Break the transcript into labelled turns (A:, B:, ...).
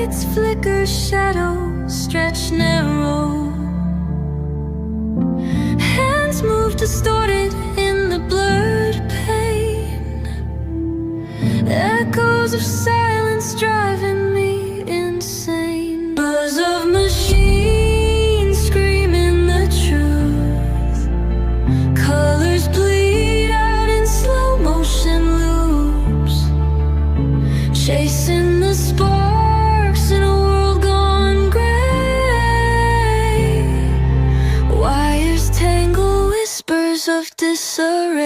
A: Lights flicker, shadows stretch narrow. Hands move distorted in the blurred pain. Echoes of silence driving me insane. Buzz of machines screaming the truth. Colors bleed out in slow motion loops, chasing the sparks in a world gone gray. Wires tangle, whispers of disarray.